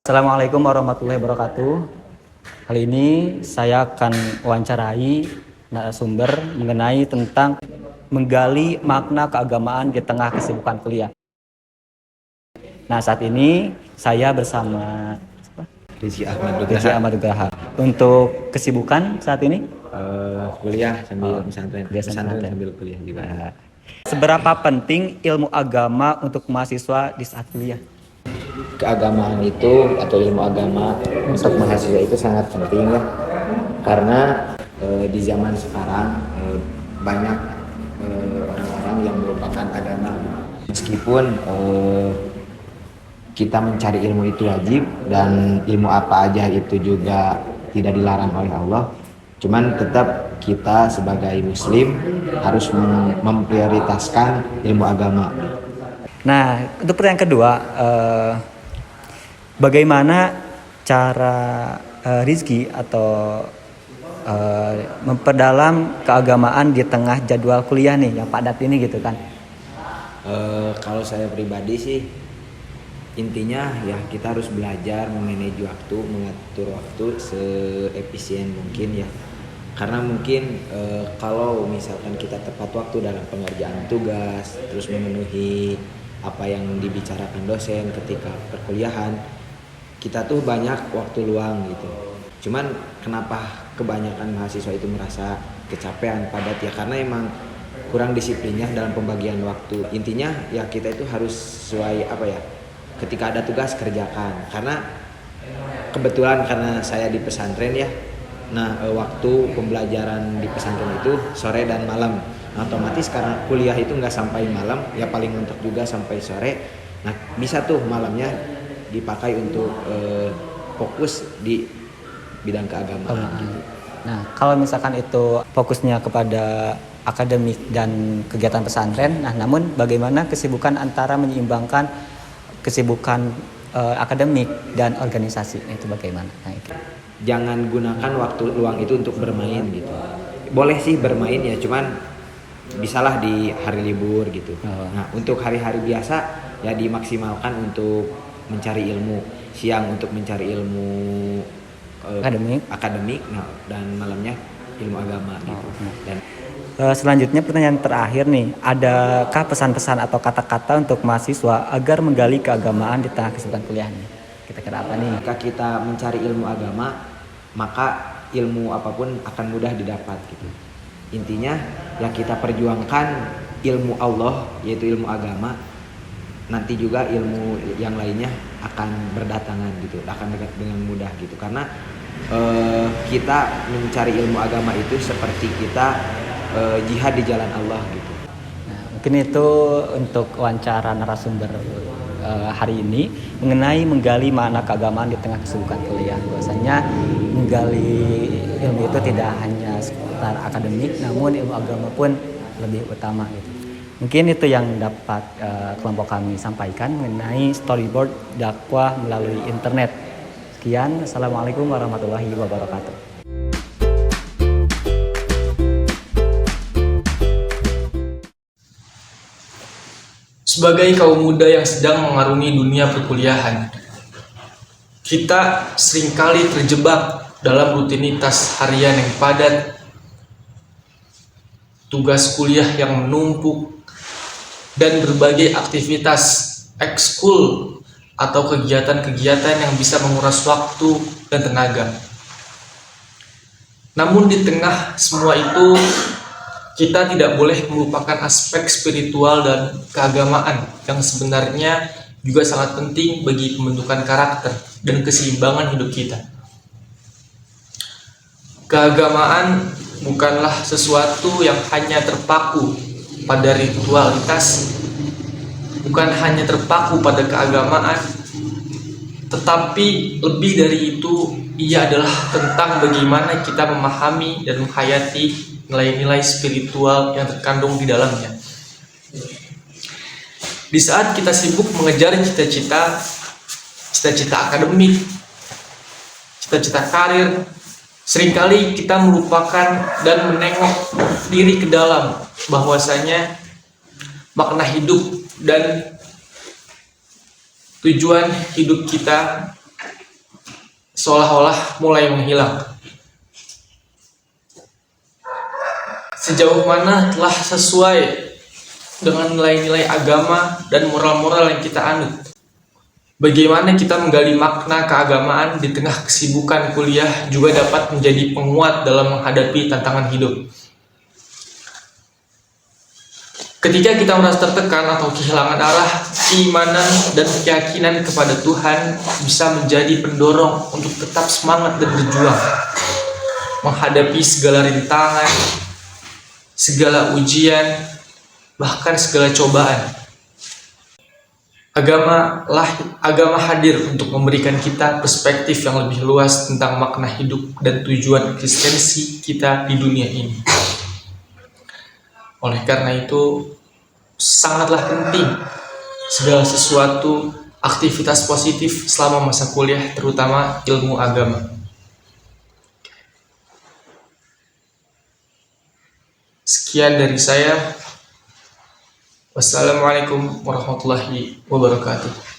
Assalamualaikum warahmatullahi wabarakatuh. Kali ini saya akan wawancarai narasumber mengenai tentang menggali makna keagamaan di tengah kesibukan kuliah. Nah, saat ini saya bersama Rizky Ahmad Rizky Ahmad Nugraha. Untuk kesibukan saat ini? Kuliah sambil pesantren sambil kuliah juga. Seberapa penting ilmu agama untuk mahasiswa di saat kuliah? Keagamaan itu atau ilmu agama untuk mahasiswa itu sangat penting ya, karena di zaman sekarang banyak orang-orang yang merupakan agama. Meskipun kita mencari ilmu itu wajib dan ilmu apa aja itu juga tidak dilarang oleh Allah, cuman tetap kita sebagai muslim harus memprioritaskan ilmu agama. Nah, untuk pertanyaan kedua, bagaimana cara Rizky atau memperdalam keagamaan di tengah jadwal kuliah nih yang padat ini gitu kan? Kalau saya pribadi sih intinya ya kita harus belajar memanage waktu, mengatur waktu seefisien mungkin ya. Karena mungkin kalau misalkan kita tepat waktu dalam pengerjaan tugas, terus memenuhi apa yang dibicarakan dosen ketika perkuliahan, kita tuh banyak waktu luang gitu. Cuman kenapa kebanyakan mahasiswa itu merasa kecapean, padat ya karena emang kurang disiplinnya dalam pembagian waktu. Intinya ya kita itu harus sesuai apa ya, ketika ada tugas kerjakan. Karena kebetulan karena saya di pesantren ya, nah waktu pembelajaran di pesantren itu sore dan malam. Nah, otomatis karena kuliah itu nggak sampai malam, ya paling mentok juga sampai sore. Nah bisa tuh malamnya dipakai untuk fokus di bidang keagamaan. Gitu. Nah, kalau misalkan itu fokusnya kepada akademik dan kegiatan pesantren, nah namun bagaimana kesibukan antara menyeimbangkan kesibukan akademik dan organisasi itu bagaimana? Nah, itu. Jangan gunakan waktu luang itu untuk bermain gitu. Boleh sih bermain ya, cuman bisalah di hari libur gitu. Nah, untuk hari-hari biasa ya dimaksimalkan untuk mencari ilmu. Siang untuk mencari ilmu akademik, nah, dan malamnya ilmu agama gitu. Dan selanjutnya pertanyaan terakhir nih, adakah pesan-pesan atau kata-kata untuk mahasiswa agar menggali keagamaan di tengah kesibukan kuliah nih? Kira-kira apa nih? Jika kita mencari ilmu agama, maka ilmu apapun akan mudah didapat gitu. Intinya ya kita perjuangkan ilmu Allah, yaitu ilmu agama. Nanti juga ilmu yang lainnya akan berdatangan gitu, akan dekat dengan mudah gitu. Karena kita mencari ilmu agama itu seperti kita jihad di jalan Allah gitu. Nah, mungkin itu untuk wawancara narasumber hari ini mengenai menggali makna keagamaan di tengah kesibukan kuliah. Bahwasanya menggali ilmu itu tidak hanya seputar akademik, namun ilmu agama pun lebih utama gitu. Mungkin itu yang dapat kelompok kami sampaikan mengenai storyboard dakwah melalui internet. Sekian, assalamualaikum warahmatullahi wabarakatuh. Sebagai kaum muda yang sedang mengarungi dunia perkuliahan, kita seringkali terjebak dalam rutinitas harian yang padat, tugas kuliah yang menumpuk, dan berbagai aktivitas ekskul atau kegiatan-kegiatan yang bisa menguras waktu dan tenaga. Namun di tengah semua itu, kita tidak boleh melupakan aspek spiritual dan keagamaan yang sebenarnya juga sangat penting bagi pembentukan karakter dan keseimbangan hidup kita. Keagamaan bukanlah sesuatu yang hanya terpaku pada ritualitas, bukan hanya terpaku pada keagamaan, tetapi lebih dari itu, ia adalah tentang bagaimana kita memahami dan menghayati nilai-nilai spiritual yang terkandung di dalamnya. Di saat kita sibuk mengejar cita-cita akademik, cita-cita karir, seringkali kita melupakan dan menengok diri ke dalam, bahwasanya makna hidup dan tujuan hidup kita seolah-olah mulai menghilang. Sejauh mana telah sesuai dengan nilai-nilai agama dan moral-moral yang kita anut? Bagaimana kita menggali makna keagamaan di tengah kesibukan kuliah juga dapat menjadi penguat dalam menghadapi tantangan hidup. Ketika kita merasa tertekan atau kehilangan arah, keimanan dan keyakinan kepada Tuhan bisa menjadi pendorong untuk tetap semangat dan berjuang menghadapi segala rintangan, segala ujian, bahkan segala cobaan. Agama hadir untuk memberikan kita perspektif yang lebih luas tentang makna hidup dan tujuan eksistensi kita di dunia ini. Oleh karena itu, sangatlah penting segala sesuatu aktivitas positif selama masa kuliah, terutama ilmu agama. Sekian dari saya. Wassalamualaikum warahmatullahi wabarakatuh.